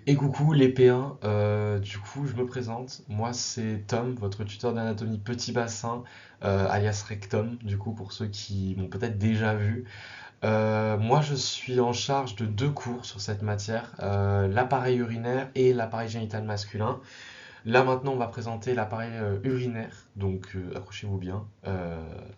Et coucou les P1, du coup je me présente, moi c'est Tom, votre tuteur d'anatomie petit bassin, alias Rectum, du coup pour ceux qui m'ont peut-être déjà vu. Moi je suis en charge de deux cours sur cette matière, l'appareil urinaire et l'appareil génital masculin. Là maintenant on va présenter l'appareil urinaire, donc accrochez-vous bien,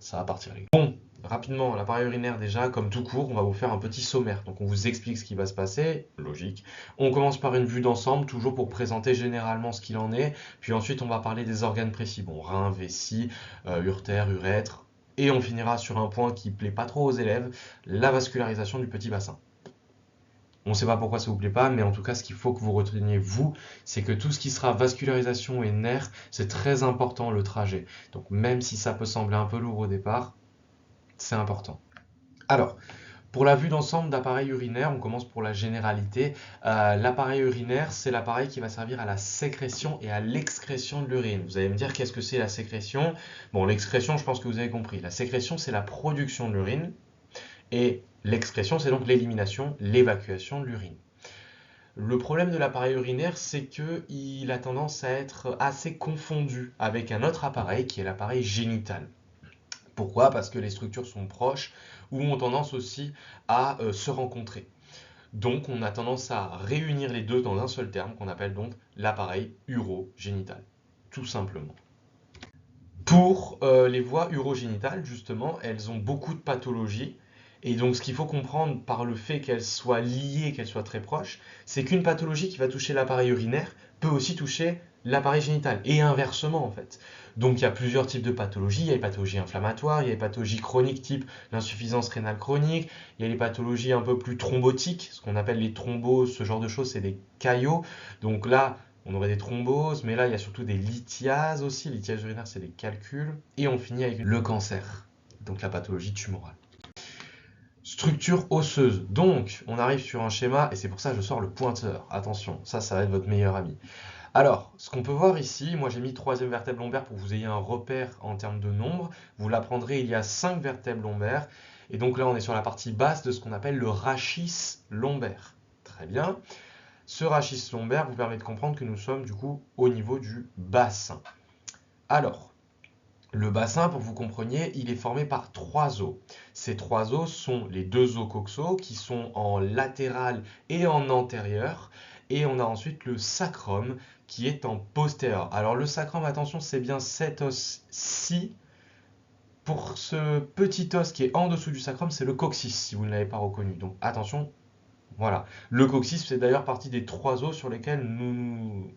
ça va partir les gars. Bon, rapidement, l'appareil urinaire déjà, comme tout cours, on va vous faire un petit sommaire. Donc on vous explique ce qui va se passer, logique. On commence par une vue d'ensemble, toujours pour présenter généralement ce qu'il en est, puis ensuite on va parler des organes précis, bon, rein, vessie, urtère, urètre, et on finira sur un point qui plaît pas trop aux élèves, la vascularisation du petit bassin. On ne sait pas pourquoi ça vous plaît pas, mais en tout cas, ce qu'il faut que vous reteniez, vous, c'est que tout ce qui sera vascularisation et nerfs, c'est très important le trajet. Donc même si ça peut sembler un peu lourd au départ, c'est important. Alors, pour la vue d'ensemble d'appareil urinaire, on commence pour la généralité. L'appareil urinaire, c'est l'appareil qui va servir à la sécrétion et à l'excrétion de l'urine. Vous allez me dire qu'est-ce que c'est la sécrétion? Bon, l'excrétion, je pense que vous avez compris. La sécrétion, c'est la production de l'urine. Et l'excrétion, c'est donc l'élimination, l'évacuation de l'urine. Le problème de l'appareil urinaire, c'est qu'il a tendance à être assez confondu avec un autre appareil qui est l'appareil génital. Pourquoi? Parce que les structures sont proches ou ont tendance aussi à se rencontrer. Donc on a tendance à réunir les deux dans un seul terme qu'on appelle donc l'appareil urogénital, tout simplement. Pour les voies urogénitales, justement, elles ont beaucoup de pathologies. Et donc, ce qu'il faut comprendre par le fait qu'elles soient liées, qu'elles soient très proches, c'est qu'une pathologie qui va toucher l'appareil urinaire peut aussi toucher l'appareil génital, et inversement en fait. Donc, il y a plusieurs types de pathologies. Il y a les pathologies inflammatoires, il y a les pathologies chroniques type l'insuffisance rénale chronique, il y a les pathologies un peu plus thrombotiques, ce qu'on appelle les thromboses, ce genre de choses, c'est des caillots. Donc là, on aurait des thromboses, mais là, il y a surtout des lithiases aussi. Lithiases urinaires, c'est des calculs. Et on finit avec le cancer, donc la pathologie tumorale. Structure osseuse. Donc, on arrive sur un schéma, et c'est pour ça que je sors le pointeur. Attention, ça va être votre meilleur ami. Alors, ce qu'on peut voir ici, moi j'ai mis troisième vertèbre lombaire pour que vous ayez un repère en termes de nombre. Vous l'apprendrez, il y a 5 vertèbres lombaires. Et donc là, on est sur la partie basse de ce qu'on appelle le rachis lombaire. Très bien. Ce rachis lombaire vous permet de comprendre que nous sommes du coup au niveau du bassin. Alors, le bassin, pour que vous compreniez, il est formé par trois os. Ces trois os sont les deux os coxaux qui sont en latéral et en antérieur. Et on a ensuite le sacrum qui est en postérieur. Alors le sacrum, attention, c'est bien cet os-ci. Pour ce petit os qui est en dessous du sacrum, c'est le coccyx, si vous ne l'avez pas reconnu. Donc attention, voilà. Le coccyx fait d'ailleurs partie des trois os sur lesquels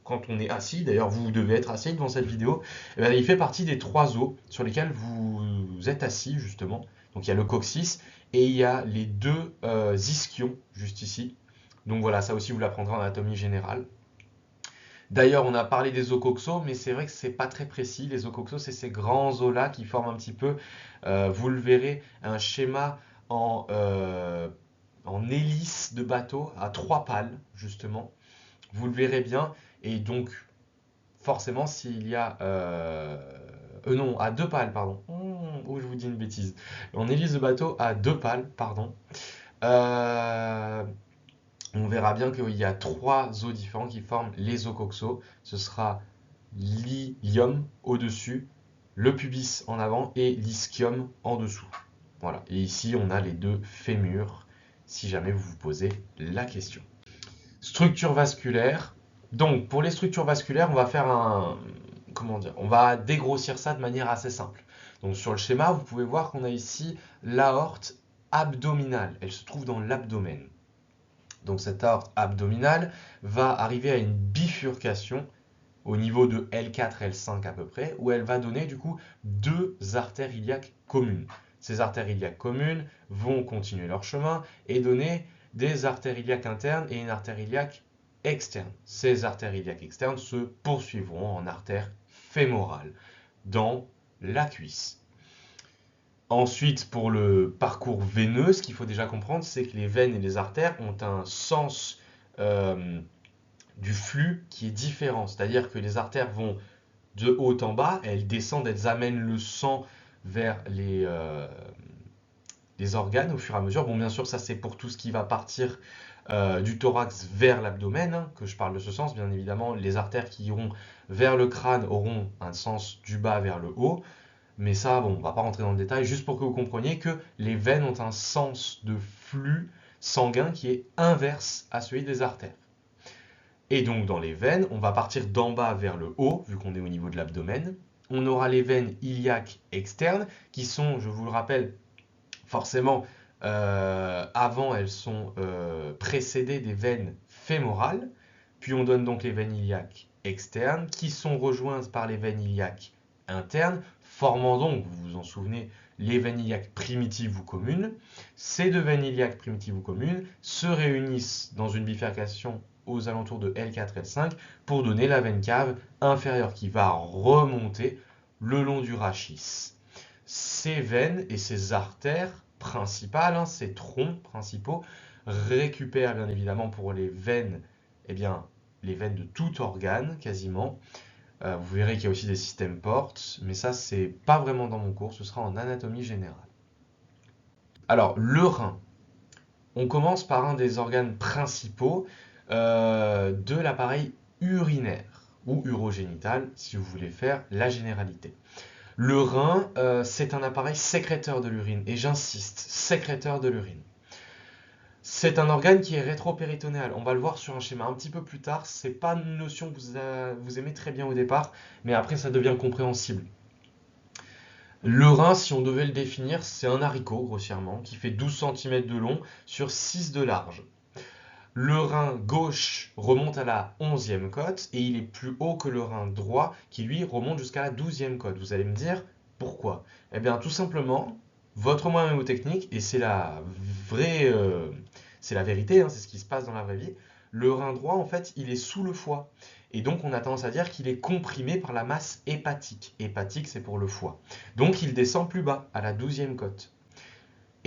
quand on est assis, d'ailleurs vous devez être assis devant cette vidéo, eh bien, il fait partie des trois os sur lesquels vous êtes assis justement. Donc il y a le coccyx et il y a les deux ischions juste ici. Donc voilà, ça aussi vous l'apprendrez en anatomie générale. D'ailleurs, on a parlé des os coxaux, mais c'est vrai que c'est pas très précis. Les os coxaux, c'est ces grands os-là qui forment un petit peu, vous le verrez, un schéma en, euh, en hélice de bateau à trois pales, justement. Vous le verrez bien. Et donc, forcément, s'il y a... non, à deux pales, pardon. Oh, je vous dis une bêtise. En hélice de bateau à deux pales, pardon. Euh, on verra bien qu'il y a trois os différents qui forment les os coxaux. Ce sera l'ilium au-dessus, le pubis en avant et l'ischium en dessous. Voilà. Et ici, on a les deux fémurs, si jamais vous vous posez la question. Structure vasculaire. Donc, pour les structures vasculaires, on va faire un... Comment dire? On va dégrossir ça de manière assez simple. Donc, sur le schéma, vous pouvez voir qu'on a ici l'aorte abdominale. Elle se trouve dans l'abdomen. Donc cette aorte abdominale va arriver à une bifurcation au niveau de L4, L5 à peu près, où elle va donner du coup deux artères iliaques communes. Ces artères iliaques communes vont continuer leur chemin et donner des artères iliaques internes et une artère iliaque externe. Ces artères iliaques externes se poursuivront en artère fémorale dans la cuisse. Ensuite, pour le parcours veineux, ce qu'il faut déjà comprendre, c'est que les veines et les artères ont un sens euh, du flux qui est différent. C'est-à-dire que les artères vont de haut en bas, elles descendent, elles amènent le sang vers les organes au fur et à mesure. Bon, bien sûr, ça c'est pour tout ce qui va partir du thorax vers l'abdomen, hein, que je parle de ce sens, bien évidemment, les artères qui iront vers le crâne auront un sens du bas vers le haut, mais ça, bon, on va pas rentrer dans le détail, juste pour que vous compreniez que les veines ont un sens de flux sanguin qui est inverse à celui des artères. Et donc dans les veines, on va partir d'en bas vers le haut, vu qu'on est au niveau de l'abdomen. On aura les veines iliaques externes, qui sont, je vous le rappelle, forcément, avant elles sont précédées des veines fémorales, puis on donne donc les veines iliaques externes, qui sont rejointes par les veines iliaques internes, formant donc, vous vous en souvenez, les veines iliaques primitives ou communes. Ces deux veines iliaques primitives ou communes se réunissent dans une bifurcation aux alentours de L4, L5 pour donner la veine cave inférieure qui va remonter le long du rachis. Ces veines et ces artères principales, hein, ces troncs principaux, récupèrent bien évidemment pour les veines, eh bien, les veines de tout organe quasiment. Vous verrez qu'il y a aussi des systèmes portes, mais ça c'est pas vraiment dans mon cours, ce sera en anatomie générale. Alors le rein, on commence par un des organes principaux de l'appareil urinaire ou urogénital si vous voulez faire la généralité. Le rein, c'est un appareil sécréteur de l'urine, et j'insiste, sécréteur de l'urine. C'est un organe qui est rétropéritonéal. On va le voir sur un schéma un petit peu plus tard. C'est pas une notion que vous aimez très bien au départ, mais après ça devient compréhensible. Le rein, si on devait le définir, c'est un haricot, grossièrement, qui fait 12 cm de long sur 6 de large. Le rein gauche remonte à la 11e côte et il est plus haut que le rein droit qui lui remonte jusqu'à la 12e côte. Vous allez me dire pourquoi? Eh bien tout simplement, votre moyen mnémotechnique, et c'est la vraie, c'est la vérité, hein, c'est ce qui se passe dans la vraie vie, le rein droit en fait il est sous le foie. Et donc on a tendance à dire qu'il est comprimé par la masse hépatique. Hépatique c'est pour le foie. Donc il descend plus bas, à la 12e côte.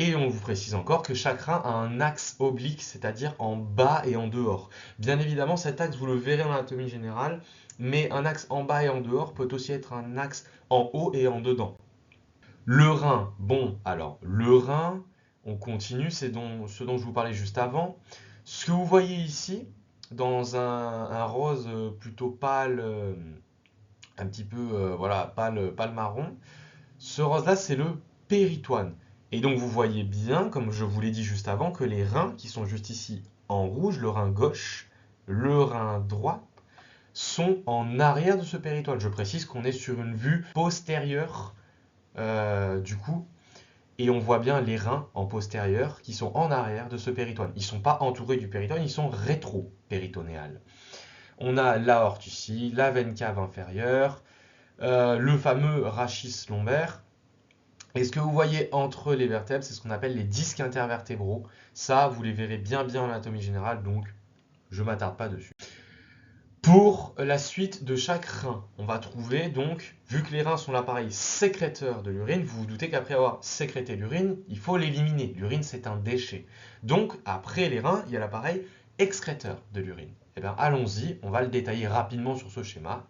Et on vous précise encore que chaque rein a un axe oblique, c'est-à-dire en bas et en dehors. Bien évidemment, cet axe, vous le verrez en anatomie générale, mais un axe en bas et en dehors peut aussi être un axe en haut et en dedans. Le rein, bon, alors, le rein, on continue, c'est ce dont je vous parlais juste avant. Ce que vous voyez ici, dans un rose plutôt pâle, un petit peu, voilà, pâle marron, ce rose-là, c'est le péritoine. Et donc vous voyez bien, comme je vous l'ai dit juste avant, que les reins qui sont juste ici en rouge, le rein gauche, le rein droit, sont en arrière de ce péritoine. Je précise qu'on est sur une vue postérieure du coup, et on voit bien les reins en postérieur qui sont en arrière de ce péritoine. Ils ne sont pas entourés du péritoine, ils sont rétro-péritonéales. On a l'aorte ici, la veine cave inférieure, le fameux rachis lombaire. Et ce que vous voyez entre les vertèbres, c'est ce qu'on appelle les disques intervertébraux. Ça, vous les verrez bien en anatomie générale, donc je ne m'attarde pas dessus. Pour la suite de chaque rein, on va trouver donc, vu que les reins sont l'appareil sécréteur de l'urine, vous vous doutez qu'après avoir sécrété l'urine, il faut l'éliminer. L'urine, c'est un déchet. Donc, après les reins, il y a l'appareil excréteur de l'urine. Eh bien, allons-y, on va le détailler rapidement sur ce schéma.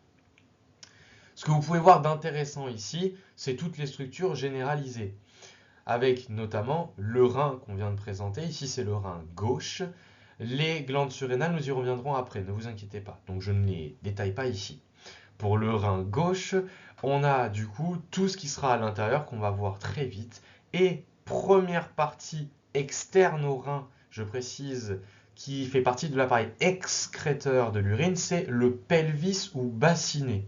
Ce que vous pouvez voir d'intéressant ici, c'est toutes les structures généralisées, avec notamment le rein qu'on vient de présenter. Ici, c'est le rein gauche. Les glandes surrénales, nous y reviendrons après, ne vous inquiétez pas. Donc je ne les détaille pas ici. Pour le rein gauche, on a du coup tout ce qui sera à l'intérieur qu'on va voir très vite. Et première partie externe au rein, je précise, qui fait partie de l'appareil excréteur de l'urine, c'est le pelvis ou bassinet.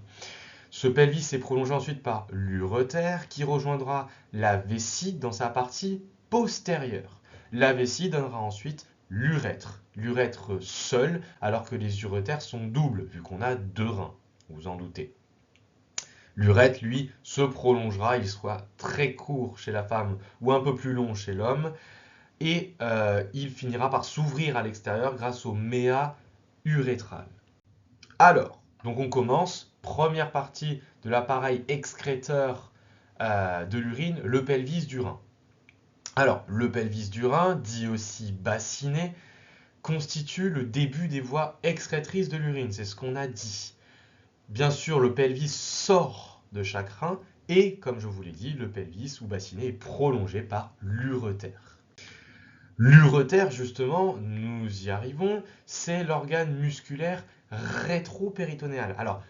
Ce pelvis est prolongé ensuite par l'urétère qui rejoindra la vessie dans sa partie postérieure. La vessie donnera ensuite l'urètre. L'urètre seul, alors que les urétères sont doubles, vu qu'on a deux reins, vous en doutez. L'urètre, lui, se prolongera, il sera très court chez la femme ou un peu plus long chez l'homme, et il finira par s'ouvrir à l'extérieur grâce au méa urétral. Alors, donc on commence, première partie de l'appareil excréteur de l'urine, le pelvis du rein. Alors, le pelvis du rein, dit aussi bassinet, constitue le début des voies excrétrices de l'urine, c'est ce qu'on a dit. Bien sûr, le pelvis sort de chaque rein et, comme je vous l'ai dit, le pelvis ou bassinet est prolongé par l'urétère. L'ureter, justement, nous y arrivons, c'est l'organe musculaire rétro-péritonéal. Alors,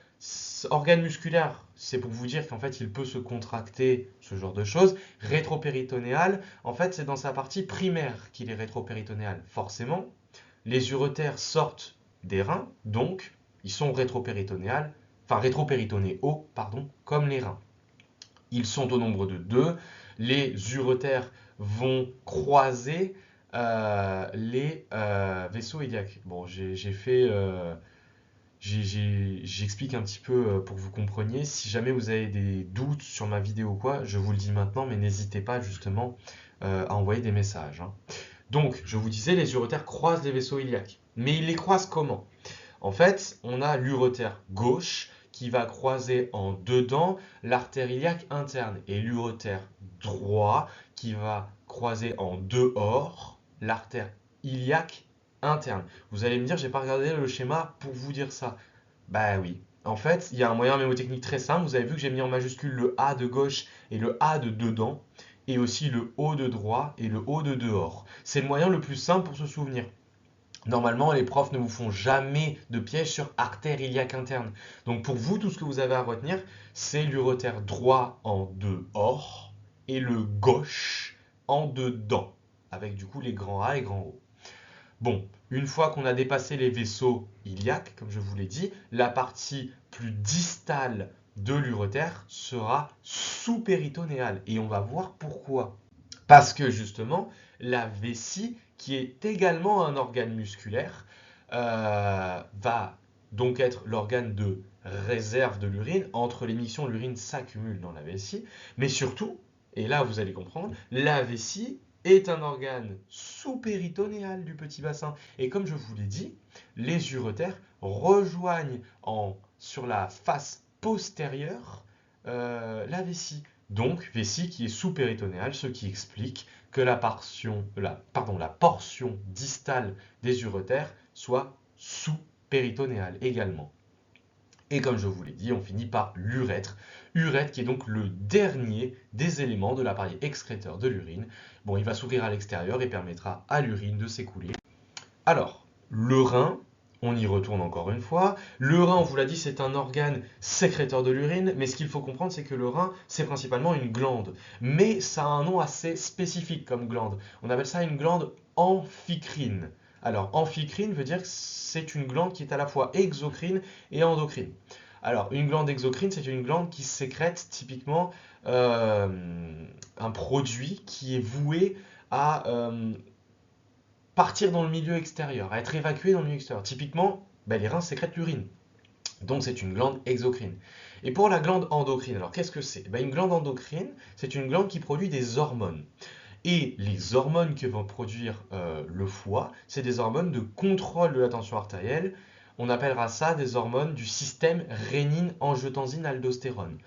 organe musculaire, c'est pour vous dire qu'en fait, il peut se contracter, ce genre de choses. Rétro-péritonéal, en fait, c'est dans sa partie primaire qu'il est rétro-péritonéal. Forcément, les uretères sortent des reins, donc ils sont rétro-péritonéales, enfin rétro-péritonéaux, pardon, comme les reins. Ils sont au nombre de deux. Les uretères vont croiser les vaisseaux iliaques. Bon, j'ai fait, j'explique un petit peu pour que vous compreniez. Si jamais vous avez des doutes sur ma vidéo ou quoi, je vous le dis maintenant, mais n'hésitez pas justement à envoyer des messages, hein. Donc, je vous disais, les uretères croisent les vaisseaux iliaques. Mais ils les croisent comment? En fait, on a l'ureter gauche qui va croiser en dedans l'artère iliaque interne et l'ureter droit qui va croiser en dehors l'artère iliaque interne. Vous allez me dire, j'ai pas regardé le schéma pour vous dire ça. Bah oui. En fait, il y a un moyen mnémotechnique très simple. Vous avez vu que j'ai mis en majuscule le A de gauche et le A de dedans, et aussi le O de droit et le O de dehors. C'est le moyen le plus simple pour se souvenir. Normalement, les profs ne vous font jamais de piège sur artère iliaque interne. Donc pour vous, tout ce que vous avez à retenir, c'est l'ureter droit en dehors et le gauche en dedans, avec du coup les grands A et grands O. Bon, une fois qu'on a dépassé les vaisseaux iliaques, comme je vous l'ai dit, la partie plus distale de l'ureter sera sous-péritonéale. Et on va voir pourquoi. Parce que justement, la vessie, qui est également un organe musculaire, va donc être l'organe de réserve de l'urine. Entre l'émission, l'urine s'accumule dans la vessie. Mais surtout, et là vous allez comprendre, la vessie est un organe sous-péritonéal du petit bassin. Et comme je vous l'ai dit, les uretères rejoignent sur la face postérieure la vessie. Donc, vessie qui est sous-péritonéale, ce qui explique que la portion distale des uretères soit sous-péritonéale également. Et comme je vous l'ai dit, on finit par l'urètre. Urètre qui est donc le dernier des éléments de l'appareil excréteur de l'urine. Bon, il va s'ouvrir à l'extérieur et permettra à l'urine de s'écouler. Alors, le rein, on y retourne encore une fois. Le rein, on vous l'a dit, c'est un organe sécréteur de l'urine, mais ce qu'il faut comprendre, c'est que le rein, c'est principalement une glande. Mais ça a un nom assez spécifique comme glande. On appelle ça une glande amphicrine. Alors, amphicrine veut dire que c'est une glande qui est à la fois exocrine et endocrine. Alors, une glande exocrine, c'est une glande qui sécrète typiquement un produit qui est voué à partir dans le milieu extérieur, à être évacué dans le milieu extérieur. Typiquement, les reins sécrètent l'urine. Donc c'est une glande exocrine. Et pour la glande endocrine, alors qu'est-ce que c'est? Une glande endocrine, c'est une glande qui produit des hormones. Et les hormones que va produire le foie, c'est des hormones de contrôle de la tension artérielle. On appellera ça des hormones du système rénine-angiotensine-aldostérone.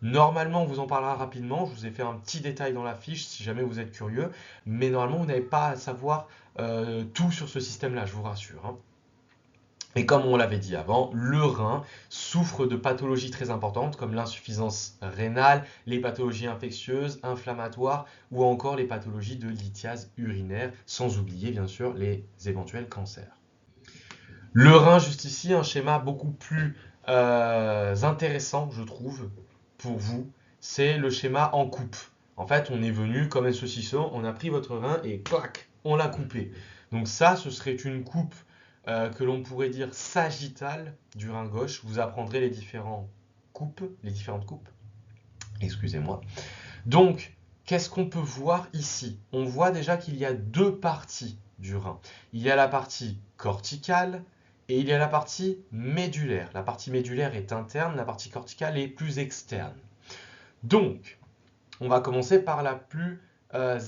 Normalement, on vous en parlera rapidement. Je vous ai fait un petit détail dans la fiche si jamais vous êtes curieux. Mais normalement, vous n'avez pas à savoir tout sur ce système-là, je vous rassure, hein. Et comme on l'avait dit avant, le rein souffre de pathologies très importantes comme l'insuffisance rénale, les pathologies infectieuses, inflammatoires ou encore les pathologies de lithiase urinaire, sans oublier bien sûr les éventuels cancers. Le rein, juste ici, un schéma beaucoup plus intéressant, je trouve, pour vous, c'est le schéma en coupe. En fait, on est venu comme un saucisson, on a pris votre rein et clac, on l'a coupé. Donc ça, ce serait une coupe que l'on pourrait dire sagittale du rein gauche. Vous apprendrez les différentes coupes. Excusez-moi. Donc, qu'est-ce qu'on peut voir ici? On voit déjà qu'il y a deux parties du rein. Il y a la partie corticale et il y a la partie médulaire. La partie médulaire est interne, la partie corticale est plus externe. Donc, on va commencer par la plus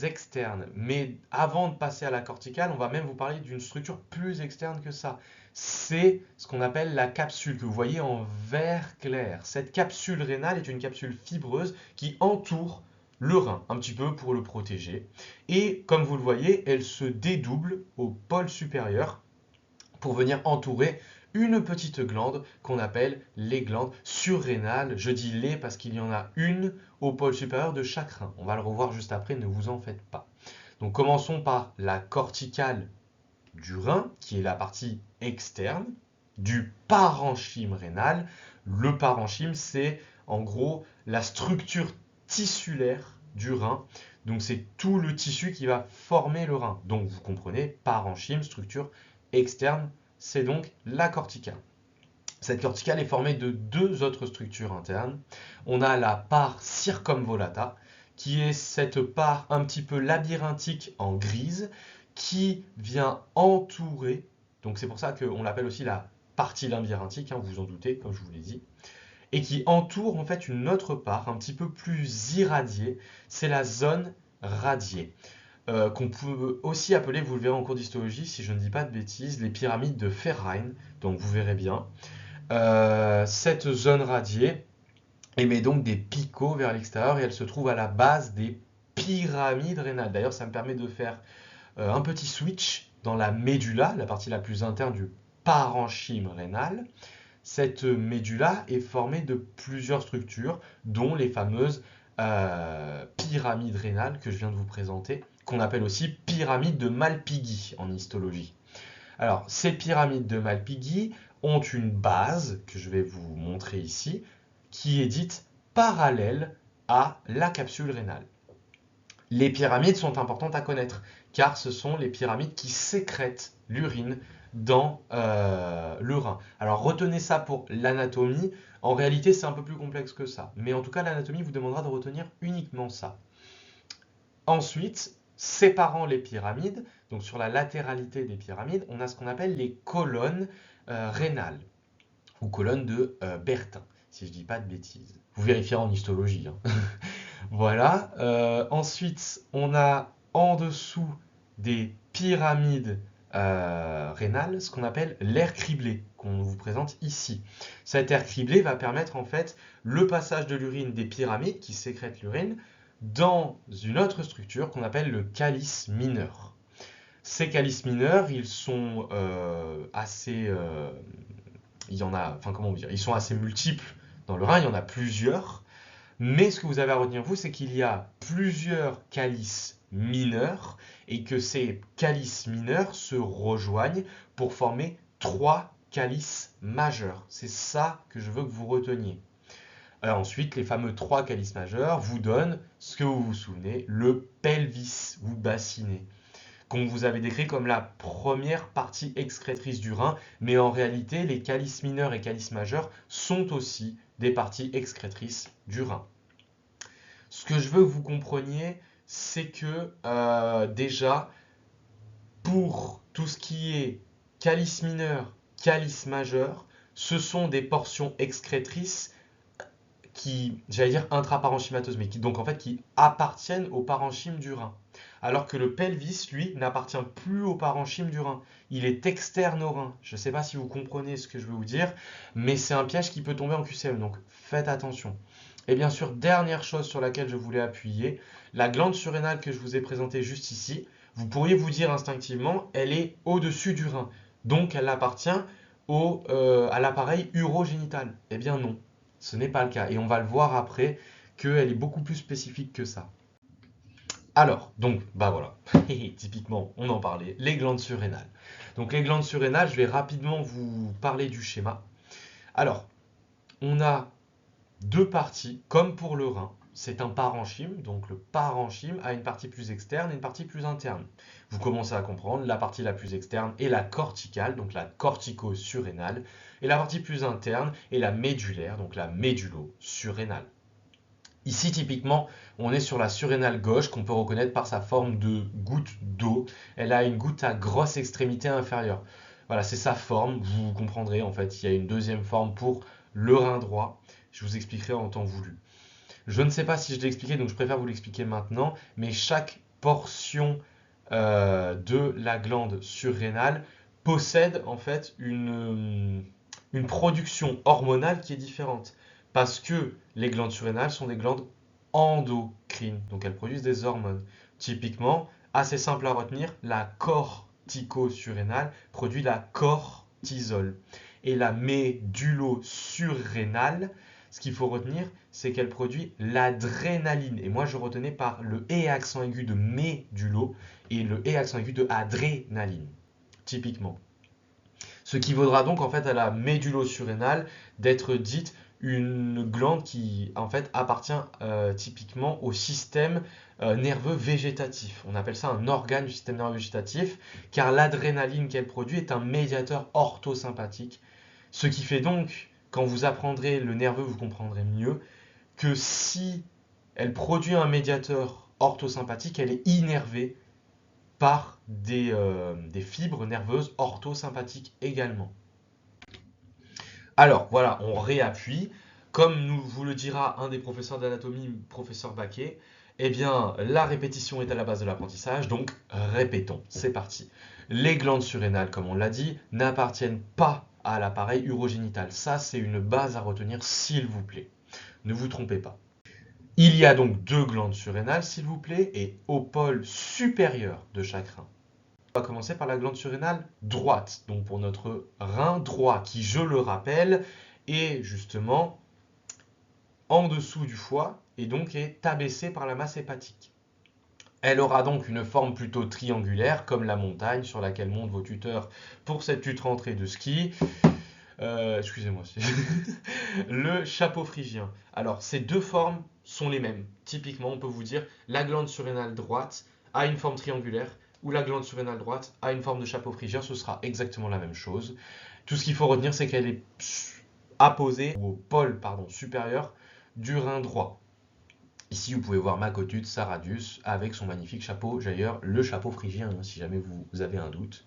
externe. Mais avant de passer à la corticale, on va même vous parler d'une structure plus externe que ça. C'est ce qu'on appelle la capsule, que vous voyez en vert clair. Cette capsule rénale est une capsule fibreuse qui entoure le rein, un petit peu pour le protéger. Et comme vous le voyez, elle se dédouble au pôle supérieur pour venir entourer une petite glande qu'on appelle les glandes surrénales. Je dis les parce qu'il y en a une au pôle supérieur de chaque rein. On va le revoir juste après, ne vous en faites pas. Donc commençons par la corticale du rein, qui est la partie externe du parenchyme rénal. Le parenchyme, c'est en gros la structure tissulaire du rein. Donc c'est tout le tissu qui va former le rein. Donc vous comprenez, parenchyme, structure externe, c'est donc la corticale. Cette corticale est formée de deux autres structures internes. On a la part circumvolata, qui est cette part un petit peu labyrinthique en grise, qui vient entourer, donc c'est pour ça qu'on l'appelle aussi la partie labyrinthique, vous vous en doutez, comme je vous l'ai dit, et qui entoure en fait une autre part un petit peu plus irradiée, c'est la zone radiée, qu'on peut aussi appeler, vous le verrez en cours d'histologie, si je ne dis pas de bêtises, les pyramides de Ferrine, donc vous verrez bien. Cette zone radiée émet donc des picots vers l'extérieur et elle se trouve à la base des pyramides rénales. D'ailleurs, ça me permet de faire un petit switch dans la médula, la partie la plus interne du parenchyme rénal. Cette médula est formée de plusieurs structures, dont les fameuses pyramides rénales que je viens de vous présenter, qu'on appelle aussi pyramides de Malpighi en histologie. Alors, ces pyramides de Malpighi ont une base, que je vais vous montrer ici, qui est dite parallèle à la capsule rénale. Les pyramides sont importantes à connaître, car ce sont les pyramides qui sécrètent l'urine dans le rein. Alors retenez ça pour l'anatomie. En réalité, c'est un peu plus complexe que ça. Mais en tout cas, l'anatomie vous demandera de retenir uniquement ça. Ensuite, séparant les pyramides, donc sur la latéralité des pyramides, on a ce qu'on appelle les colonnes rénales, ou colonnes de Bertin, si je ne dis pas de bêtises. Vous vérifierez en histologie. Voilà. Ensuite, on a en dessous des pyramides rénales ce qu'on appelle l'air criblé, qu'on vous présente ici. Cet air criblé va permettre en fait le passage de l'urine des pyramides qui sécrètent l'urine dans une autre structure qu'on appelle le calice mineur. Ces calices mineurs, ils sont assez, il y en a, enfin comment dire, ils sont assez multiples dans le rein, il y en a plusieurs. Mais ce que vous avez à retenir, vous, c'est qu'il y a plusieurs calices mineurs et que ces calices mineurs se rejoignent pour former trois calices majeurs. C'est ça que je veux que vous reteniez. Ensuite, les fameux trois calices majeurs vous donnent, ce que vous vous souvenez, le pelvis ou bassinet, qu'on vous avait décrit comme la première partie excrétrice du rein, mais en réalité, les calices mineurs et calices majeurs sont aussi des parties excrétrices du rein. Ce que je veux que vous compreniez, c'est que déjà, pour tout ce qui est calice mineur, calice majeur, ce sont des portions excrétrices qui, j'allais dire intraparenchymateuses, mais donc en fait qui appartiennent au parenchyme du rein. Alors que le pelvis, lui, n'appartient plus au parenchyme du rein. Il est externe au rein. Je ne sais pas si vous comprenez ce que je veux vous dire, mais c'est un piège qui peut tomber en QCM, donc faites attention. Et bien sûr, dernière chose sur laquelle je voulais appuyer, la glande surrénale que je vous ai présentée juste ici, vous pourriez vous dire instinctivement, elle est au-dessus du rein. Donc elle appartient à l'appareil urogénital. Eh bien non, ce n'est pas le cas. Et on va le voir après qu'elle est beaucoup plus spécifique que ça. Alors, donc, bah voilà, typiquement, on en parlait, les glandes surrénales. Donc les glandes surrénales, je vais rapidement vous parler du schéma. Alors, on a deux parties, comme pour le rein. C'est un parenchyme, donc le parenchyme a une partie plus externe et une partie plus interne. Vous commencez à comprendre, la partie la plus externe est la corticale, donc la cortico-surrénale, et la partie plus interne est la médulaire, donc la médulo-surrénale. Ici, typiquement, on est sur la surrénale gauche qu'on peut reconnaître par sa forme de goutte d'eau. Elle a une goutte à grosse extrémité inférieure. Voilà, c'est sa forme. Vous comprendrez, en fait, il y a une deuxième forme pour le rein droit. Je vous expliquerai en temps voulu. Je ne sais pas si je l'ai expliqué, donc je préfère vous l'expliquer maintenant. Mais chaque portion de la glande surrénale possède en fait une production hormonale qui est différente. Parce que les glandes surrénales sont des glandes endocrines, donc elles produisent des hormones. Typiquement, assez simple à retenir, la cortico-surrénale produit la cortisol. Et la médulo-surrénale, ce qu'il faut retenir, c'est qu'elle produit l'adrénaline. Et moi, je retenais par le E accent aigu de médulo et le E accent aigu de adrénaline, typiquement. Ce qui vaudra donc en fait à la médulo-surrénale d'être dite une glande qui en fait appartient typiquement au système nerveux végétatif. On appelle ça un organe du système nerveux végétatif car l'adrénaline qu'elle produit est un médiateur orthosympathique. Ce qui fait donc, quand vous apprendrez le nerveux, vous comprendrez mieux que si elle produit un médiateur orthosympathique, elle est innervée par des fibres nerveuses orthosympathiques également. Alors voilà, on réappuie. Comme nous vous le dira un des professeurs d'anatomie, professeur Baquet, eh bien la répétition est à la base de l'apprentissage, donc répétons, c'est parti. Les glandes surrénales, comme on l'a dit, n'appartiennent pas à l'appareil urogénital. Ça, c'est une base à retenir, s'il vous plaît. Ne vous trompez pas. Il y a donc deux glandes surrénales, s'il vous plaît, et au pôle supérieur de chaque rein. On va commencer par la glande surrénale droite, donc pour notre rein droit, qui, je le rappelle, est justement en dessous du foie et donc est abaissé par la masse hépatique. Elle aura donc une forme plutôt triangulaire, comme la montagne sur laquelle montent vos tuteurs pour cette tutre rentrée de ski. Excusez-moi, le chapeau phrygien. Alors, ces deux formes sont les mêmes. Typiquement, on peut vous dire la glande surrénale droite a une forme triangulaire ou la glande surrénale droite a une forme de chapeau phrygien. Ce sera exactement la même chose. Tout ce qu'il faut retenir, c'est qu'elle est apposée au pôle supérieur du rein droit. Ici, vous pouvez voir ma cotute, sa radius, avec son magnifique chapeau, d'ailleurs le chapeau phrygien, si jamais vous avez un doute.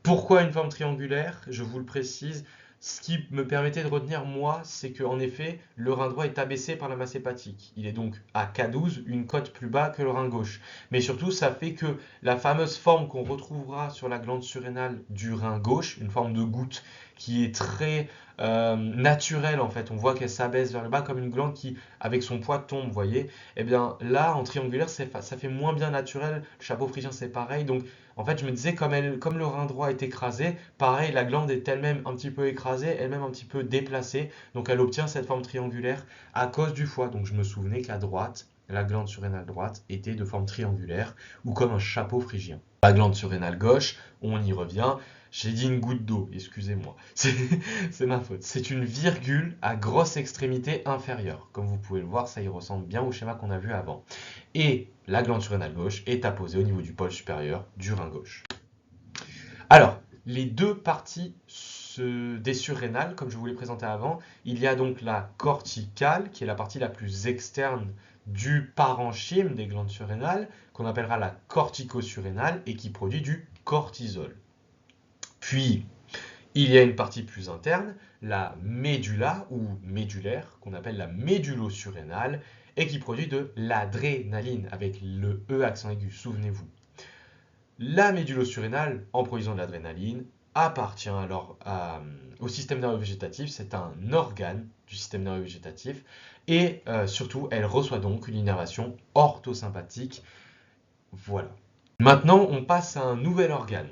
Pourquoi une forme triangulaire? Je vous le précise. Ce qui me permettait de retenir, moi, c'est qu'en effet, le rein droit est abaissé par la masse hépatique. Il est donc à K12, une cote plus bas que le rein gauche. Mais surtout, ça fait que la fameuse forme qu'on retrouvera sur la glande surrénale du rein gauche, une forme de goutte qui est très naturelle en fait. On voit qu'elle s'abaisse vers le bas comme une glande qui, avec son poids, tombe, vous voyez. Et bien là, en triangulaire, ça fait moins bien naturel. Le chapeau phrygien, c'est pareil. Donc, en fait, je me disais, comme le rein droit est écrasé, pareil, la glande est elle-même un petit peu écrasée, elle-même un petit peu déplacée. Donc, elle obtient cette forme triangulaire à cause du foie. Donc, je me souvenais qu'à droite, la glande surrénale droite était de forme triangulaire ou comme un chapeau phrygien. La glande surrénale gauche, on y revient. J'ai dit une goutte d'eau, excusez-moi. C'est ma faute. C'est une virgule à grosse extrémité inférieure. Comme vous pouvez le voir, ça y ressemble bien au schéma qu'on a vu avant. Et la glande surrénale gauche est apposée au niveau du pôle supérieur du rein gauche. Alors, les deux parties des surrénales, comme je vous l'ai présenté avant, il y a donc la corticale, qui est la partie la plus externe du parenchyme des glandes surrénales, qu'on appellera la cortico-surrénale et qui produit du cortisol. Puis, il y a une partie plus interne, la médula ou médulaire, qu'on appelle la médulo-surrénale, et qui produit de l'adrénaline, avec le E accent aigu, souvenez-vous. La médulo-surrénale, en produisant de l'adrénaline, appartient alors au système nerveux végétatif, c'est un organe du système nerveux végétatif, et surtout, elle reçoit donc une innervation orthosympathique. Voilà. Maintenant, on passe à un nouvel organe.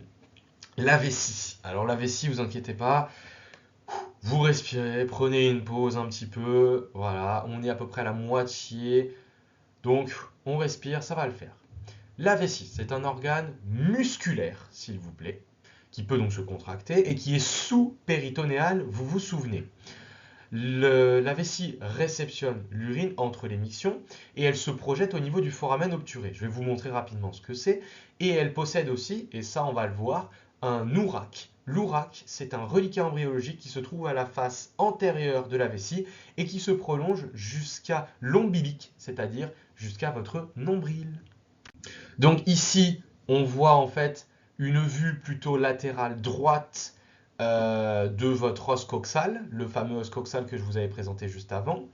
La vessie. Alors la vessie, vous inquiétez pas, vous respirez, prenez une pause un petit peu, voilà, on est à peu près à la moitié, donc on respire, ça va le faire. La vessie, c'est un organe musculaire, s'il vous plaît, qui peut donc se contracter et qui est sous-péritonéal, vous vous souvenez. La vessie réceptionne l'urine entre les miction et elle se projette au niveau du foramen obturé. Je vais vous montrer rapidement ce que c'est. Et elle possède aussi, et ça on va le voir, un ouraque. L'ouraque, c'est un reliquat embryologique qui se trouve à la face antérieure de la vessie et qui se prolonge jusqu'à l'ombilic, c'est-à-dire jusqu'à votre nombril. Donc ici, on voit en fait une vue plutôt latérale droite de votre os coxal, le fameux os coxal que je vous avais présenté juste avant.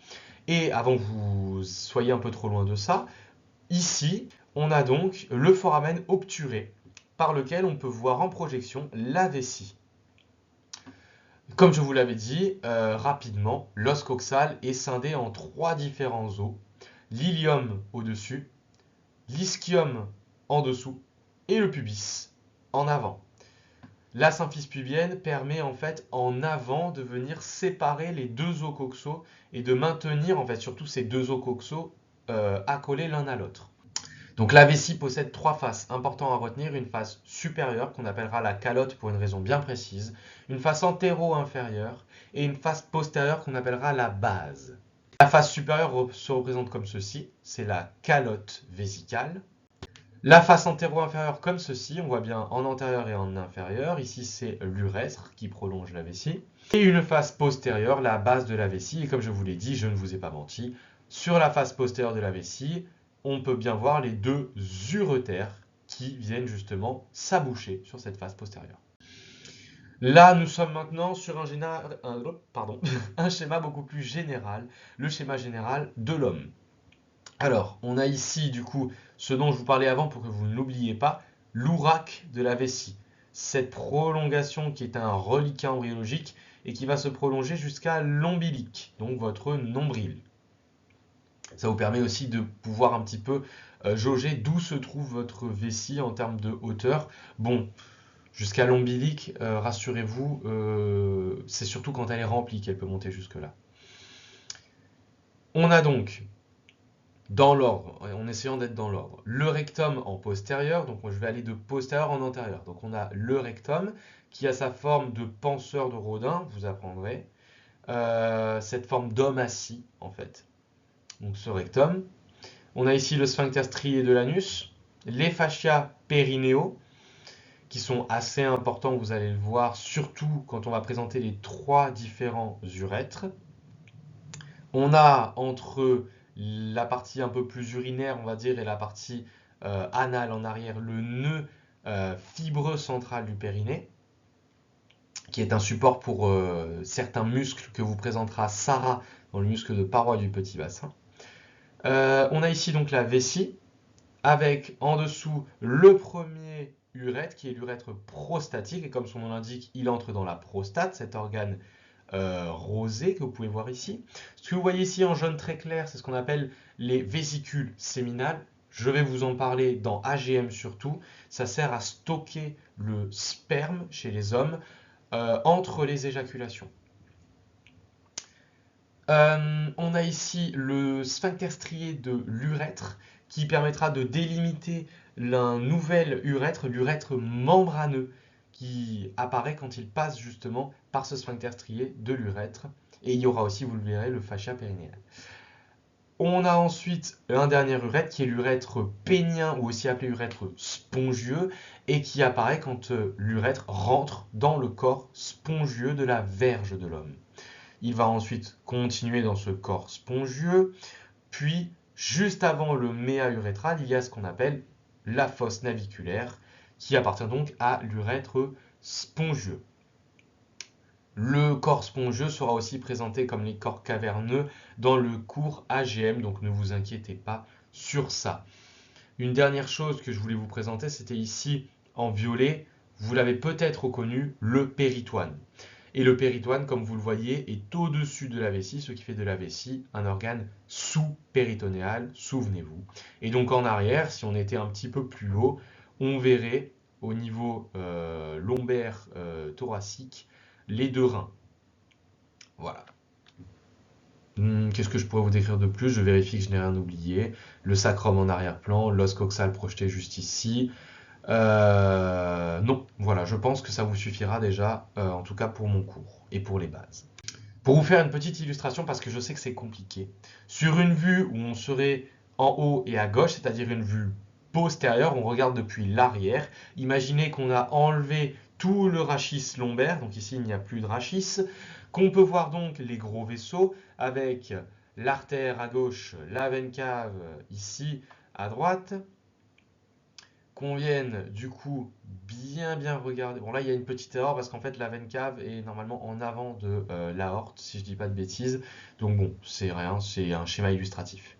Et avant que vous soyez un peu trop loin de ça, ici, on a donc le foramen obturé par lequel on peut voir en projection la vessie. Comme je vous l'avais dit rapidement, l'os coxal est scindé en trois différents os. L'ilium au-dessus, l'ischium en dessous et le pubis en avant. La symphyse pubienne permet en fait en avant de venir séparer les deux os coxaux et de maintenir en fait surtout ces deux os coxaux accolés l'un à l'autre. Donc la vessie possède trois faces. Important à retenir, une face supérieure qu'on appellera la calotte pour une raison bien précise, une face antéro-inférieure et une face postérieure qu'on appellera la base. La face supérieure se représente comme ceci, c'est la calotte vésicale. La face antéro-inférieure comme ceci, on voit bien en antérieur et en inférieur. Ici, c'est l'urètre qui prolonge la vessie. Et une face postérieure, la base de la vessie. Et comme je vous l'ai dit, je ne vous ai pas menti, sur la face postérieure de la vessie, on peut bien voir les deux uretères qui viennent justement s'aboucher sur cette face postérieure. Là, nous sommes maintenant sur un schéma beaucoup plus général, le schéma général de l'homme. Alors, on a ici, du coup, ce dont je vous parlais avant pour que vous ne l'oubliez pas, l'ouraque de la vessie. Cette prolongation qui est un reliquat embryologique et qui va se prolonger jusqu'à l'ombilic, donc votre nombril. Ça vous permet aussi de pouvoir un petit peu jauger d'où se trouve votre vessie en termes de hauteur. Bon, jusqu'à l'ombilic, rassurez-vous, c'est surtout quand elle est remplie qu'elle peut monter jusque-là. On a donc dans l'ordre, en essayant d'être dans l'ordre, le rectum en postérieur, donc je vais aller de postérieur en antérieur. Donc on a le rectum qui a sa forme de penseur de Rodin, vous apprendrez, cette forme d'homme assis en fait. Donc ce rectum. On a ici le sphincter strié de l'anus, les fascias périnéaux qui sont assez importants, vous allez le voir, surtout quand on va présenter les trois différents urètres. On a entre la partie un peu plus urinaire, on va dire, et la partie anale en arrière, le nœud fibreux central du périnée, qui est un support pour certains muscles que vous présentera Sarah dans le muscle de paroi du petit bassin. On a ici donc la vessie, avec en dessous le premier urètre, qui est l'urètre prostatique, et comme son nom l'indique, il entre dans la prostate, cet organe rosé que vous pouvez voir ici. Ce que vous voyez ici en jaune très clair, c'est ce qu'on appelle les vésicules séminales. Je vais vous en parler dans AGM surtout. Ça sert à stocker le sperme chez les hommes entre les éjaculations. On a ici le sphincter strié de l'urètre qui permettra de délimiter un nouvel urètre, l'urètre membraneux, qui apparaît quand il passe justement par ce sphincter strié de l'urètre. Et il y aura aussi, vous le verrez, le fascia périnéal. On a ensuite un dernier urètre qui est l'urètre pénien ou aussi appelé urètre spongieux et qui apparaît quand l'urètre rentre dans le corps spongieux de la verge de l'homme. Il va ensuite continuer dans ce corps spongieux, puis juste avant le méa urétral, il y a ce qu'on appelle la fosse naviculaire, qui appartient donc à l'urètre spongieux. Le corps spongieux sera aussi présenté comme les corps caverneux dans le cours AGM, donc ne vous inquiétez pas sur ça. Une dernière chose que je voulais vous présenter, c'était ici en violet, vous l'avez peut-être reconnu, le péritoine. Et le péritoine, comme vous le voyez, est au-dessus de la vessie, ce qui fait de la vessie un organe sous-péritonéal, souvenez-vous. Et donc en arrière, si on était un petit peu plus haut, on verrait au niveau lombaire thoracique les deux reins. Voilà. Qu'est-ce que je pourrais vous décrire de plus? Je vérifie que je n'ai rien oublié. Le sacrum en arrière-plan, l'os coxal projeté juste ici. Non, voilà, je pense que ça vous suffira déjà, en tout cas pour mon cours et pour les bases. Pour vous faire une petite illustration, parce que je sais que c'est compliqué, sur une vue où on serait en haut et à gauche, c'est-à-dire une vue postérieure, on regarde depuis l'arrière, imaginez qu'on a enlevé tout le rachis lombaire, donc ici il n'y a plus de rachis, qu'on peut voir donc les gros vaisseaux avec l'artère à gauche, la veine cave ici à droite, qu'on vienne du coup bien regarder. Bon là il y a une petite erreur parce qu'en fait la veine cave est normalement en avant de l'aorte si je dis pas de bêtises. Donc bon c'est rien, c'est un schéma illustratif.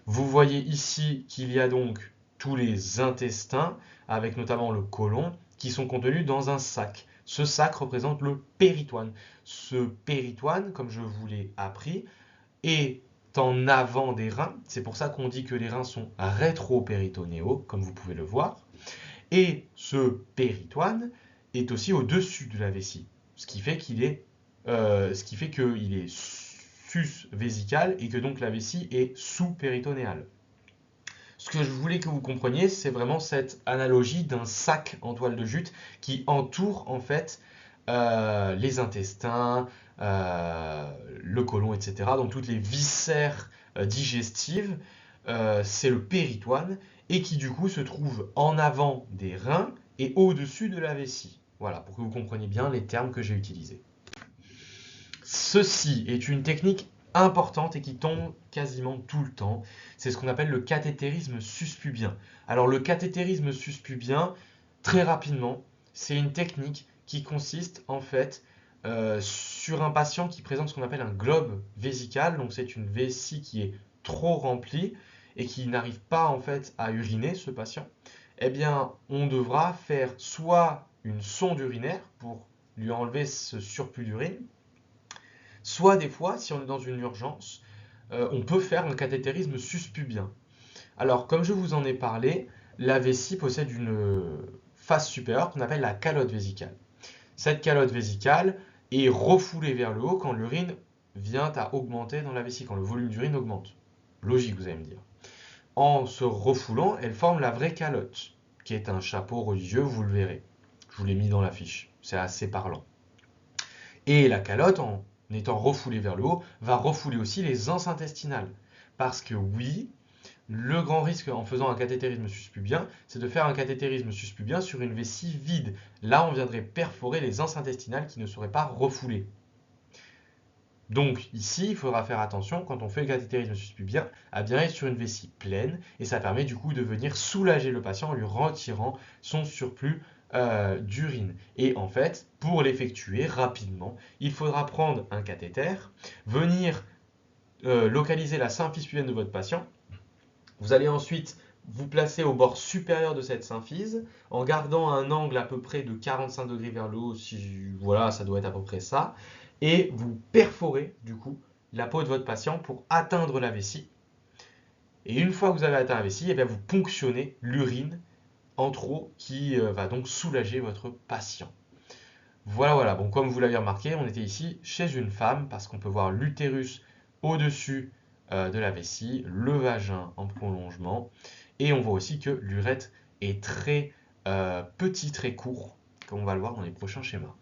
Vous voyez ici qu'il y a donc tous les intestins avec notamment le côlon qui sont contenus dans un sac. Ce sac représente le péritoine. Ce péritoine, comme je vous l'ai appris, est en avant des reins. C'est pour ça qu'on dit que les reins sont rétro-péritonéaux, comme vous pouvez le voir. Et ce péritoine est aussi au-dessus de la vessie, ce qui fait qu'il est sus-vésical et que donc la vessie est sous-péritonéale. Ce que je voulais que vous compreniez, c'est vraiment cette analogie d'un sac en toile de jute qui entoure en fait les intestins, le côlon, etc. Donc toutes les viscères digestives, c'est le péritoine et qui du coup se trouve en avant des reins et au-dessus de la vessie. Voilà, pour que vous compreniez bien les termes que j'ai utilisés. Ceci est une technique importante et qui tombe quasiment tout le temps. C'est ce qu'on appelle le cathétérisme suspubien. Alors le cathétérisme suspubien, très rapidement, c'est une technique qui consiste en fait sur un patient qui présente ce qu'on appelle un globe vésical. Donc c'est une vessie qui est trop remplie et qui n'arrive pas en fait à uriner, ce patient. Eh bien, on devra faire soit une sonde urinaire pour lui enlever ce surplus d'urine, soit des fois, si on est dans une urgence, on peut faire un cathétérisme suspubien. Alors, comme je vous en ai parlé, la vessie possède une face supérieure qu'on appelle la calotte vésicale. Cette calotte vésicale est refoulée vers le haut quand l'urine vient à augmenter dans la vessie, quand le volume d'urine augmente. Logique, vous allez me dire. En se refoulant, elle forme la vraie calotte, qui est un chapeau religieux, vous le verrez. Je vous l'ai mis dans la fiche, c'est assez parlant. Et la calotte, en étant refoulée vers le haut, va refouler aussi les anses intestinales. Parce que oui, le grand risque en faisant un cathétérisme suspubien, c'est de faire un cathétérisme suspubien sur une vessie vide. Là, on viendrait perforer les anses intestinales qui ne seraient pas refoulées. Donc ici, il faudra faire attention quand on fait le cathétérisme suspubien à bien être sur une vessie pleine et ça permet du coup de venir soulager le patient en lui retirant son surplus d'urine. Et en fait, pour l'effectuer rapidement, il faudra prendre un cathéter, venir localiser la symphyse pubienne de votre patient. Vous allez ensuite vous placer au bord supérieur de cette symphyse en gardant un angle à peu près de 45 degrés vers le haut, voilà, ça doit être à peu près ça, et vous perforez du coup la peau de votre patient pour atteindre la vessie. Et une fois que vous avez atteint la vessie, eh bien, vous ponctionnez l'urine en trop qui va donc soulager votre patient. Voilà. Bon, comme vous l'avez remarqué, on était ici chez une femme parce qu'on peut voir l'utérus au-dessus de la vessie, le vagin en prolongement, et on voit aussi que l'urètre est très petit, très court, comme on va le voir dans les prochains schémas.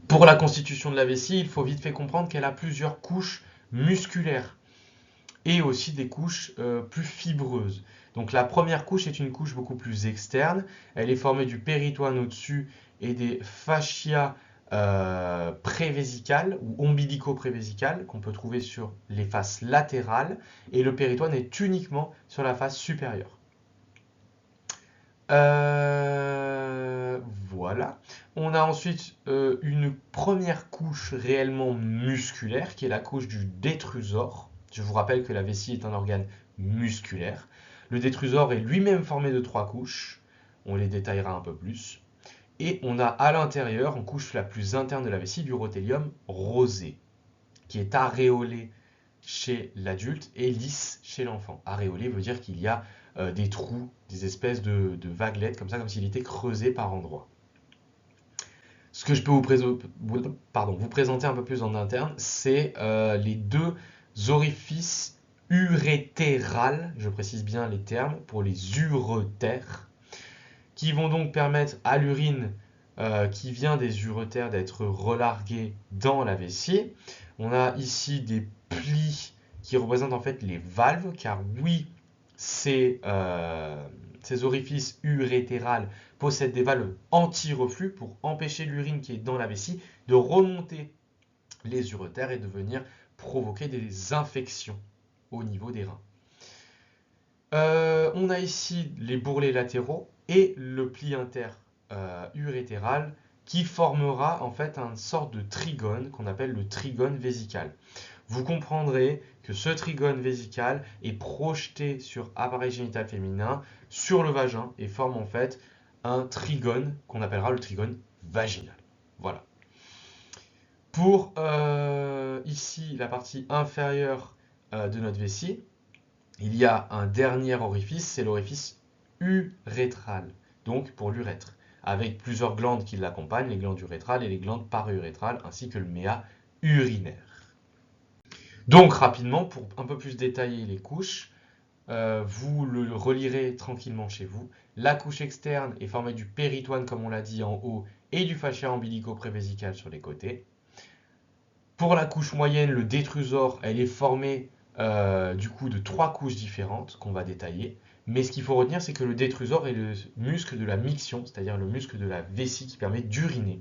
Pour la constitution de la vessie, il faut vite fait comprendre qu'elle a plusieurs couches musculaires et aussi des couches plus fibreuses. Donc la première couche est une couche beaucoup plus externe. Elle est formée du péritoine au-dessus et des fascias prévésicales ou ombilico-prévésicales qu'on peut trouver sur les faces latérales. Et le péritoine est uniquement sur la face supérieure. Voilà. On a ensuite une première couche réellement musculaire qui est la couche du détrusor. Je vous rappelle que la vessie est un organe musculaire. Le détrusor est lui-même formé de 3 couches. On les détaillera un peu plus. Et on a à l'intérieur, en couche la plus interne de la vessie, l'urothélium rosé, qui est aréolé chez l'adulte et lisse chez l'enfant. Aréolé veut dire qu'il y a des trous, des espèces de vaguelettes, comme ça, comme s'il était creusé par endroits. Ce que je peux vous présenter un peu plus en interne, c'est les deux orifices urétérales, je précise bien les termes, pour les uretères, qui vont donc permettre à l'urine qui vient des uretères d'être relarguée dans la vessie. On a ici des plis qui représentent en fait les valves, car oui, ces orifices urétérales possèdent des valves anti-reflux pour empêcher l'urine qui est dans la vessie de remonter les uretères et de venir provoquer des infections au niveau des reins. On a ici les bourrelets latéraux et le pli inter-urétéral qui formera en fait une sorte de trigone qu'on appelle le trigone vésical. Vous comprendrez que ce trigone vésical est projeté sur appareil génital féminin, sur le vagin, et forme en fait un trigone qu'on appellera le trigone vaginal. Voilà. Pour ici la partie inférieure de notre vessie, il y a un dernier orifice, c'est l'orifice urétral, donc pour l'urètre. avec plusieurs glandes qui l'accompagnent, les glandes urétrales et les glandes para-urétrales, ainsi que le méa urinaire. Donc rapidement, pour un peu plus détailler les couches, vous le relirez tranquillement chez vous. La couche externe est formée du péritoine, comme on l'a dit en haut, et du fascia ombilico-prévésical sur les côtés. Pour la couche moyenne, le détrusor, elle est formée du coup de 3 couches différentes qu'on va détailler. Mais ce qu'il faut retenir, c'est que le détrusor est le muscle de la miction, c'est-à-dire le muscle de la vessie qui permet d'uriner.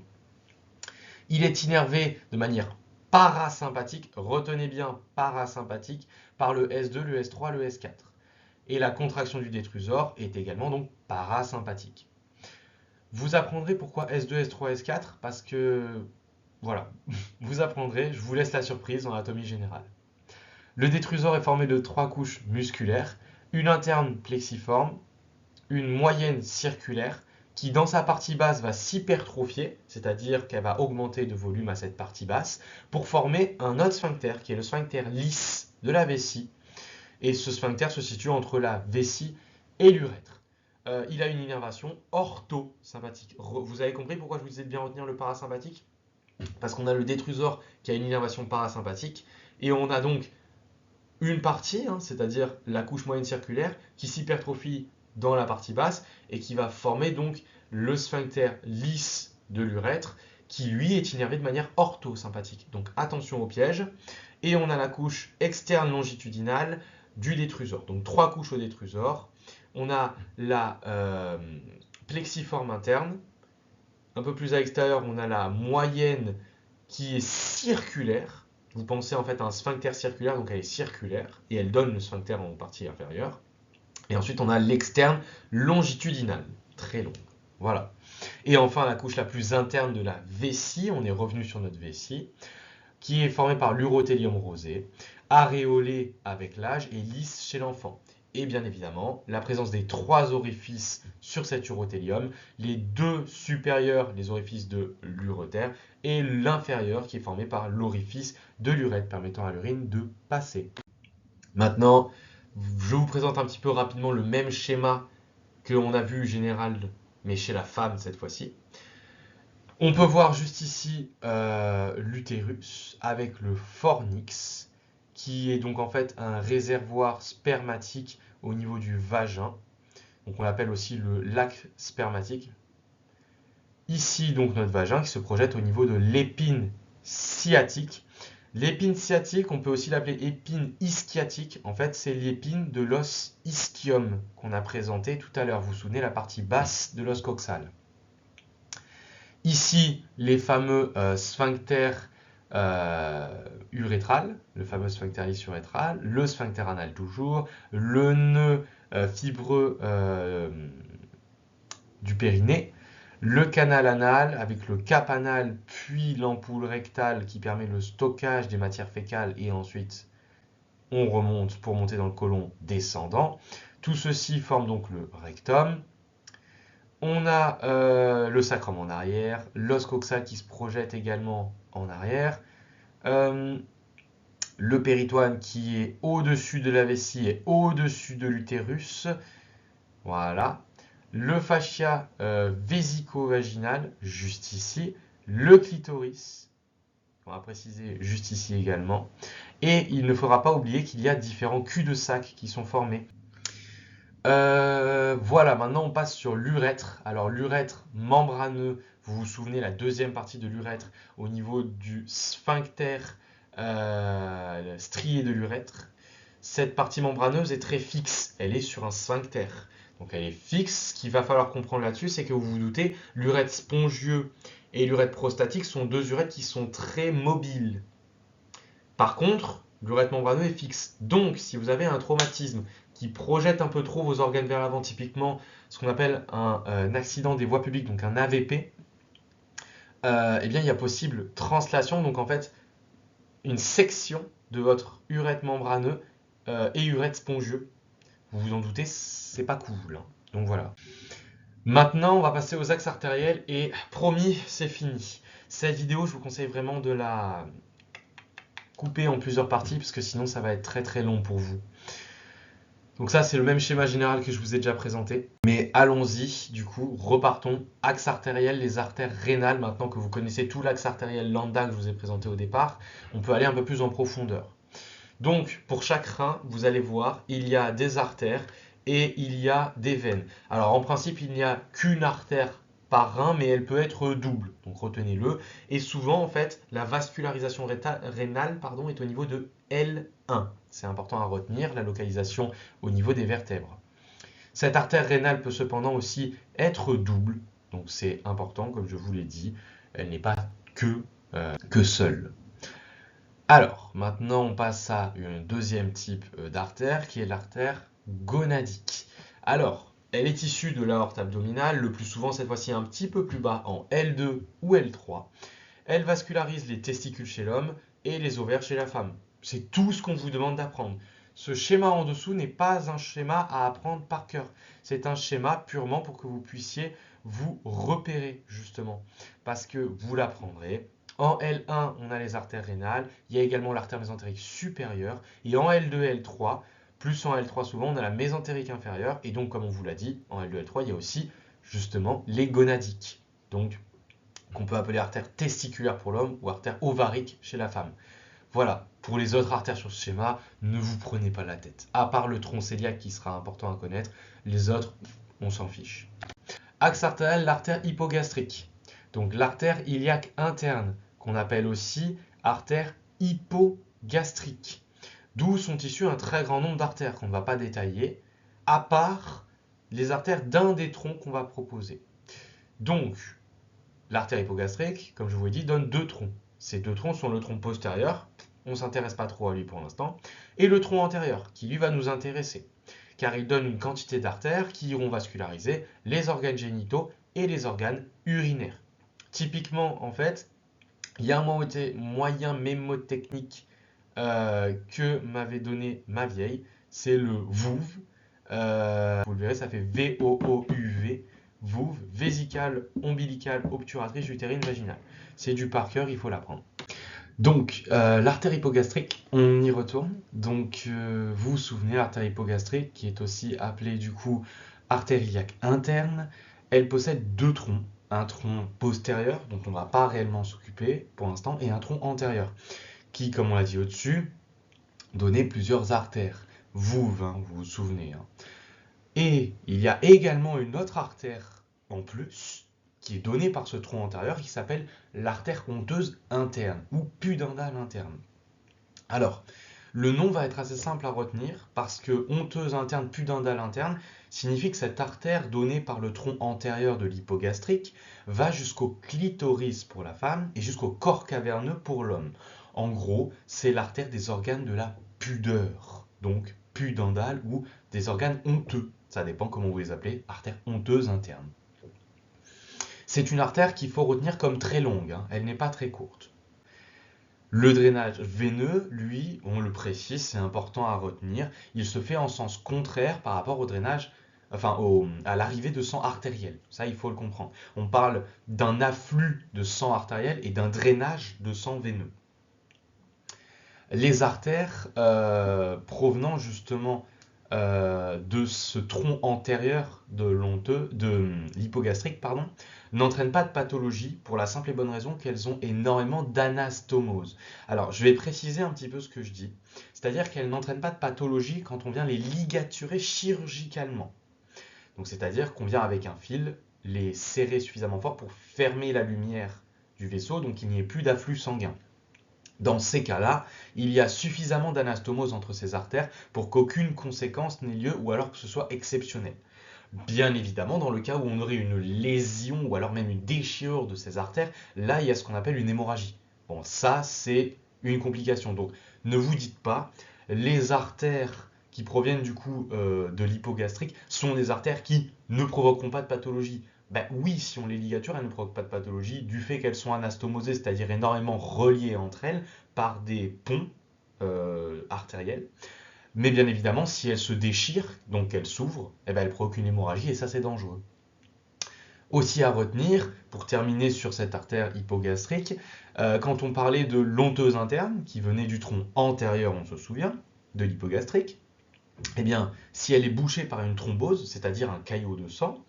Il est innervé de manière parasympathique, retenez bien parasympathique, par le S2, le S3, le S4. Et la contraction du détrusor est également donc parasympathique. Vous apprendrez pourquoi S2, S3, S4, parce que, voilà, vous apprendrez, je vous laisse la surprise en anatomie générale. Le détrusor est formé de 3 couches musculaires, une interne plexiforme, une moyenne circulaire, qui dans sa partie basse va s'hypertrophier, c'est-à-dire qu'elle va augmenter de volume à cette partie basse, pour former un autre sphincter, qui est le sphincter lisse de la vessie. Et ce sphincter se situe entre la vessie et l'urètre. Il a une innervation orthosympathique. Vous avez compris pourquoi je vous disais de bien retenir le parasympathique? Parce qu'on a le détrusor qui a une innervation parasympathique, et on a donc une partie, c'est-à-dire la couche moyenne circulaire, qui s'hypertrophie dans la partie basse et qui va former donc le sphincter lisse de l'urètre, qui lui est innervé de manière orthosympathique. Donc attention au piège. Et on a la couche externe longitudinale du détrusor. Donc 3 couches au détrusor. On a la plexiforme interne. Un peu plus à l'extérieur, on a la moyenne qui est circulaire. Vous pensez en fait à un sphincter circulaire, donc elle est circulaire, et elle donne le sphincter en partie inférieure. Et ensuite, on a l'externe longitudinale, très longue. Voilà. Et enfin, la couche la plus interne de la vessie, on est revenu sur notre vessie, qui est formée par l'urothélium rosé, aréolé avec l'âge et lisse chez l'enfant. Et bien évidemment, la présence des 3 orifices sur cet urothélium, les 2 supérieurs, les orifices de l'urotère, et l'inférieur qui est formé par l'orifice de l'urètre, permettant à l'urine de passer. Maintenant, je vous présente un petit peu rapidement le même schéma que l'on a vu général, mais chez la femme cette fois-ci. On peut voir juste ici l'utérus avec le fornix, qui est donc en fait un réservoir spermatique au niveau du vagin. Donc on l'appelle aussi le lac spermatique. Ici donc notre vagin qui se projette au niveau de l'épine sciatique. L'épine sciatique, on peut aussi l'appeler épine ischiatique. En fait, c'est l'épine de l'os ischium qu'on a présenté tout à l'heure. Vous vous souvenez, la partie basse de l'os coxal. Ici, les fameux sphincters urétral, le fameux sphincter lisse urétral, le sphincter anal toujours, le nœud fibreux du périnée, le canal anal avec le cap anal, puis l'ampoule rectale qui permet le stockage des matières fécales et ensuite on remonte pour monter dans le côlon descendant. Tout ceci forme donc le rectum. On a le sacrum en arrière, l'os coxal qui se projette également en arrière, le péritoine qui est au-dessus de la vessie et au-dessus de l'utérus. Voilà. Le fascia vésico-vaginal, juste ici. Le clitoris, on va préciser juste ici également. Et il ne faudra pas oublier qu'il y a différents culs-de-sac qui sont formés. Voilà, maintenant on passe sur l'urètre. Alors l'urètre membraneux, vous vous souvenez, la deuxième partie de l'urètre au niveau du sphincter strié de l'urètre. Cette partie membraneuse est très fixe, elle est sur un sphincter. Donc elle est fixe. Ce qu'il va falloir comprendre là-dessus, c'est que vous vous doutez, l'urètre spongieux et l'urètre prostatique sont 2 urètres qui sont très mobiles. Par contre, l'urètre membraneux est fixe. Donc, si vous avez un traumatisme qui projette un peu trop vos organes vers l'avant, typiquement ce qu'on appelle un accident des voies publiques, donc un AVP, eh bien, il y a possible translation, donc en fait, une section de votre urètre membraneux et urètre spongieux. Vous vous en doutez, c'est pas cool. Donc voilà. Maintenant, on va passer aux axes artériels et promis, c'est fini. Cette vidéo, je vous conseille vraiment de la couper en plusieurs parties parce que sinon ça va être très très long pour vous. Donc ça, c'est le même schéma général que je vous ai déjà présenté. Mais allons-y, du coup, repartons. Axe artériel, les artères rénales, maintenant que vous connaissez tout l'axe artériel lambda que je vous ai présenté au départ, on peut aller un peu plus en profondeur. Donc, pour chaque rein, vous allez voir, il y a des artères et il y a des veines. Alors, en principe, il n'y a qu'une artère par rein, mais elle peut être double. Donc, retenez-le. Et souvent, en fait, la vascularisation rénale est au niveau de L1. C'est important à retenir, la localisation au niveau des vertèbres. Cette artère rénale peut cependant aussi être double. Donc, c'est important, comme je vous l'ai dit. Elle n'est pas que seule. Alors, maintenant on passe à un deuxième type d'artère qui est l'artère gonadique. Alors, elle est issue de l'aorte abdominale, le plus souvent cette fois-ci un petit peu plus bas en L2 ou L3. Elle vascularise les testicules chez l'homme et les ovaires chez la femme. C'est tout ce qu'on vous demande d'apprendre. Ce schéma en dessous n'est pas un schéma à apprendre par cœur. C'est un schéma purement pour que vous puissiez vous repérer justement. Parce que vous l'apprendrez. En L1, on a les artères rénales. Il y a également l'artère mésentérique supérieure. Et en L2, L3, plus en L3 souvent, on a la mésentérique inférieure. Et donc, comme on vous l'a dit, en L2, L3, il y a aussi justement les gonadiques. Donc, qu'on peut appeler artère testiculaire pour l'homme ou artère ovarique chez la femme. Voilà, pour les autres artères sur ce schéma, ne vous prenez pas la tête. À part le tronc cœliaque qui sera important à connaître, les autres, on s'en fiche. Axe artériel, l'artère hypogastrique. Donc l'artère iliaque interne, qu'on appelle aussi artère hypogastrique. D'où sont issus un très grand nombre d'artères qu'on ne va pas détailler, à part les artères d'un des troncs qu'on va proposer. Donc, l'artère hypogastrique, comme je vous l'ai dit, donne deux troncs. Ces deux troncs sont le tronc postérieur, on ne s'intéresse pas trop à lui pour l'instant, et le tronc antérieur, qui lui va nous intéresser, car il donne une quantité d'artères qui iront vasculariser les organes génitaux et les organes urinaires. Typiquement, en fait, il y a un moyen mémotechnique que m'avait donné ma vieille, c'est le VOUV. Vous le verrez, ça fait V-O-O-U-V. VOUV, vésicale ombilicale obturatrice utérine vaginale. C'est du par cœur, il faut l'apprendre. Donc, l'artère hypogastrique, on y retourne. Donc, vous vous souvenez, l'artère hypogastrique, qui est aussi appelée du coup artère iliaque interne, elle possède deux troncs. Un tronc postérieur, dont on ne va pas réellement s'occuper pour l'instant, et un tronc antérieur, qui, comme on l'a dit au-dessus, donnait plusieurs artères. Vous vous souvenez. Hein. Et il y a également une autre artère en plus, qui est donnée par ce tronc antérieur, qui s'appelle l'artère honteuse interne, ou pudendale interne. Alors, le nom va être assez simple à retenir, parce que honteuse interne, pudendale interne, signifie que cette artère donnée par le tronc antérieur de l'hypogastrique va jusqu'au clitoris pour la femme et jusqu'au corps caverneux pour l'homme. En gros, c'est l'artère des organes de la pudeur, donc pudendale ou des organes honteux. Ça dépend comment vous les appelez, artère honteuse interne. C'est une artère qu'il faut retenir comme très longue, hein. Elle n'est pas très courte. Le drainage veineux, lui, on le précise, c'est important à retenir, il se fait en sens contraire par rapport au drainage, à l'arrivée de sang artériel. Ça, il faut le comprendre. On parle d'un afflux de sang artériel et d'un drainage de sang veineux. Les artères provenant justement de ce tronc antérieur de l'hypogastrique, n'entraînent pas de pathologie pour la simple et bonne raison qu'elles ont énormément d'anastomose. Alors, je vais préciser un petit peu ce que je dis. C'est-à-dire qu'elles n'entraînent pas de pathologie quand on vient les ligaturer chirurgicalement. Donc, c'est-à-dire qu'on vient avec un fil les serrer suffisamment fort pour fermer la lumière du vaisseau, donc qu'il n'y ait plus d'afflux sanguin. Dans ces cas-là, il y a suffisamment d'anastomose entre ces artères pour qu'aucune conséquence n'ait lieu ou alors que ce soit exceptionnel. Bien évidemment, dans le cas où on aurait une lésion ou alors même une déchirure de ces artères, là, il y a ce qu'on appelle une hémorragie. Bon, ça, c'est une complication. Donc, ne vous dites pas, les artères qui proviennent du coup de l'hypogastrique sont des artères qui ne provoqueront pas de pathologie. Ben oui, si on les ligature, elles ne provoquent pas de pathologie du fait qu'elles sont anastomosées, c'est-à-dire énormément reliées entre elles par des ponts artériels. Mais bien évidemment, si elles se déchirent, donc qu'elles s'ouvrent, eh ben elles provoquent une hémorragie et ça c'est dangereux. Aussi à retenir, pour terminer sur cette artère hypogastrique, quand on parlait de l'honteuse interne, qui venait du tronc antérieur, on se souvient, de l'hypogastrique, Eh bien, si elle est bouchée par une thrombose, c'est-à-dire un caillot de sang,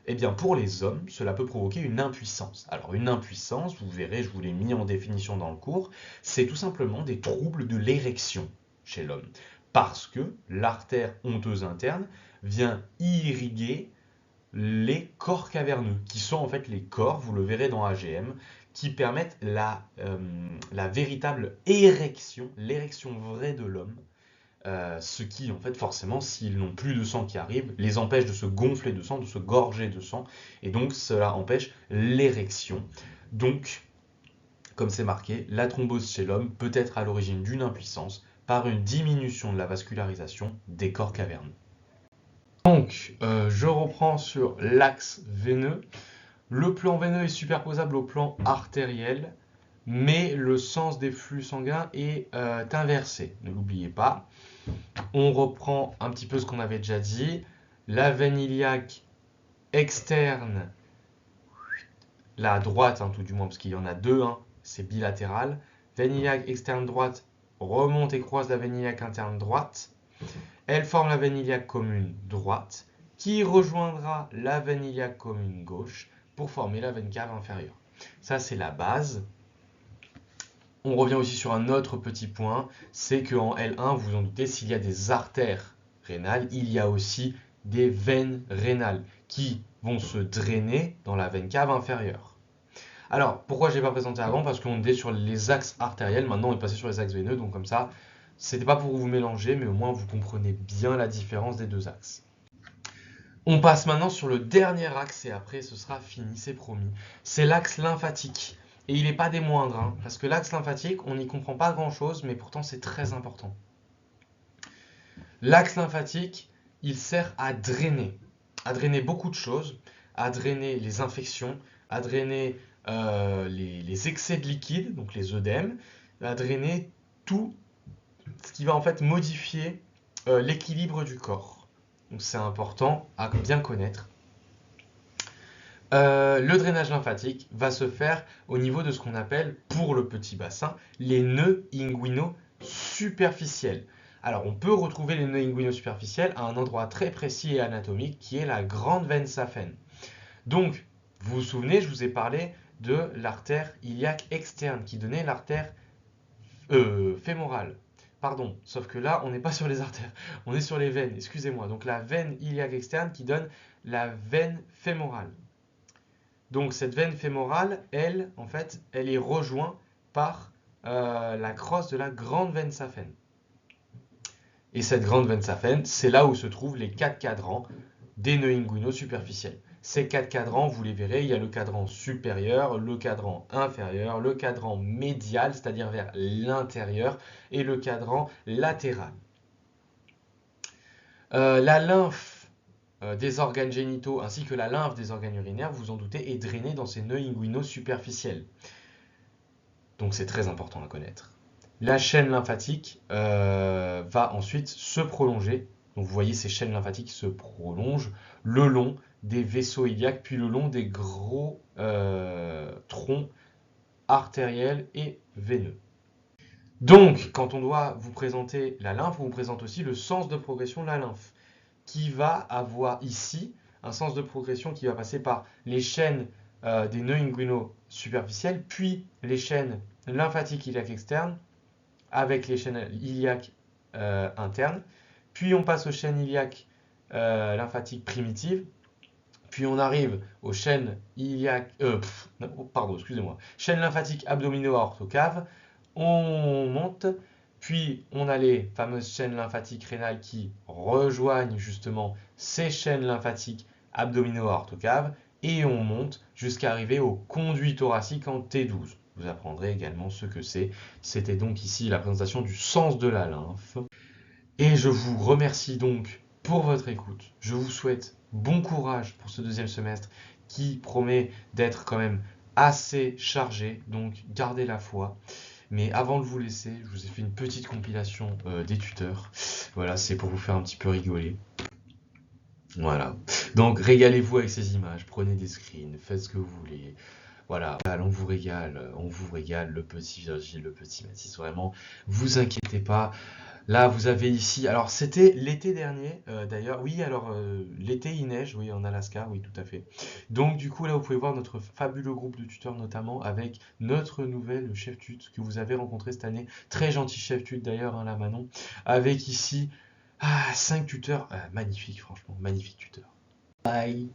eh bien, pour les hommes, cela peut provoquer une impuissance. Alors, une impuissance, vous verrez, je vous l'ai mis en définition dans le cours, c'est tout simplement des troubles de l'érection chez l'homme. Parce que l'artère honteuse interne vient irriguer les corps caverneux, qui sont en fait les corps, vous le verrez dans AGM, qui permettent la véritable érection, l'érection vraie de l'homme, ce qui, en fait, forcément, s'ils n'ont plus de sang qui arrive, les empêche de se gonfler de sang, de se gorger de sang, et donc cela empêche l'érection. Donc, comme c'est marqué, la thrombose chez l'homme peut être à l'origine d'une impuissance par une diminution de la vascularisation des corps caverneux. Donc, je reprends sur l'axe veineux. Le plan veineux est superposable au plan artériel, mais le sens des flux sanguins est inversé. Ne l'oubliez pas. On reprend un petit peu ce qu'on avait déjà dit. La veine iliaque externe, la droite, tout du moins, parce qu'il y en a deux, c'est bilatéral. Veine iliaque externe droite remonte et croise la veine iliaque interne droite. Elle forme la veine iliaque commune droite, qui rejoindra la veine iliaque commune gauche pour former la veine cave inférieure. Ça, c'est la base. On revient aussi sur un autre petit point, c'est qu'en L1, vous vous en doutez, s'il y a des artères rénales, il y a aussi des veines rénales qui vont se drainer dans la veine cave inférieure. Alors, pourquoi je n'ai pas présenté avant? Parce qu'on était sur les axes artériels, maintenant on est passé sur les axes veineux, donc comme ça, c'était pas pour vous mélanger, mais au moins vous comprenez bien la différence des deux axes. On passe maintenant sur le dernier axe et après ce sera fini, c'est promis. C'est l'axe lymphatique. Et il n'est pas des moindres, parce que l'axe lymphatique, on n'y comprend pas grand-chose, mais pourtant c'est très important. L'axe lymphatique, il sert à drainer beaucoup de choses, à drainer les infections, à drainer les excès de liquide, donc les œdèmes, à drainer tout ce qui va en fait modifier l'équilibre du corps. Donc c'est important à bien connaître. Le drainage lymphatique va se faire au niveau de ce qu'on appelle, pour le petit bassin, les nœuds inguino-superficiels. Alors, on peut retrouver les nœuds inguino-superficiels à un endroit très précis et anatomique qui est la grande veine saphène. Donc, vous vous souvenez, je vous ai parlé de l'artère iliaque externe qui donnait l'artère fémorale. Pardon, sauf que là, on n'est pas sur les artères, on est sur les veines, excusez-moi. Donc, la veine iliaque externe qui donne la veine fémorale. Donc cette veine fémorale, elle, en fait, elle est rejointe par la crosse de la grande veine saphène. Et cette grande veine saphène, c'est là où se trouvent les 4 cadrans des nœuds inguino-superficiels. Ces 4 cadrans, vous les verrez, il y a le cadran supérieur, le cadran inférieur, le cadran médial, c'est-à-dire vers l'intérieur, et le cadran latéral. La lymphe des organes génitaux ainsi que la lymphe des organes urinaires, vous en doutez, est drainée dans ces nœuds inguino-superficiels. Donc c'est très important à connaître. La chaîne lymphatique va ensuite se prolonger. Donc vous voyez ces chaînes lymphatiques se prolongent le long des vaisseaux iliaques, puis le long des gros troncs artériels et veineux. Donc, quand on doit vous présenter la lymphe, on vous présente aussi le sens de progression de la lymphe, qui va avoir ici un sens de progression qui va passer par les chaînes des nœuds inguino-superficiels, puis les chaînes lymphatiques iliaques externes, avec les chaînes iliaques internes, puis on passe aux chaînes iliaques lymphatiques primitives, puis on arrive aux chaînes iliaques, chaînes lymphatiques abdominaux-aortocaves, on monte, puis on a les fameuses chaînes lymphatiques rénales qui rejoignent justement ces chaînes lymphatiques abdominaux-aortocaves, et on monte jusqu'à arriver au conduit thoracique en T12. Vous apprendrez également ce que c'est. C'était donc ici la présentation du sens de la lymphe. Et je vous remercie donc pour votre écoute. Je vous souhaite bon courage pour ce deuxième semestre qui promet d'être quand même assez chargé. Donc gardez la foi. Mais avant de vous laisser, je vous ai fait une petite compilation des tuteurs. Voilà, c'est pour vous faire un petit peu rigoler. Voilà. Donc régalez-vous avec ces images, prenez des screens, faites ce que vous voulez. Voilà, on vous régale, le petit Virgile, le petit Mathis, vraiment, vous inquiétez pas. Là, vous avez ici, alors c'était l'été dernier, d'ailleurs, oui, alors l'été il neige, oui, en Alaska, oui, tout à fait. Donc du coup, là, vous pouvez voir notre fabuleux groupe de tuteurs, notamment avec notre nouvelle chef tut que vous avez rencontré cette année, très gentil chef tut d'ailleurs, hein, là, Manon, avec ici 5 tuteurs, magnifiques, franchement, magnifiques tuteurs. Bye.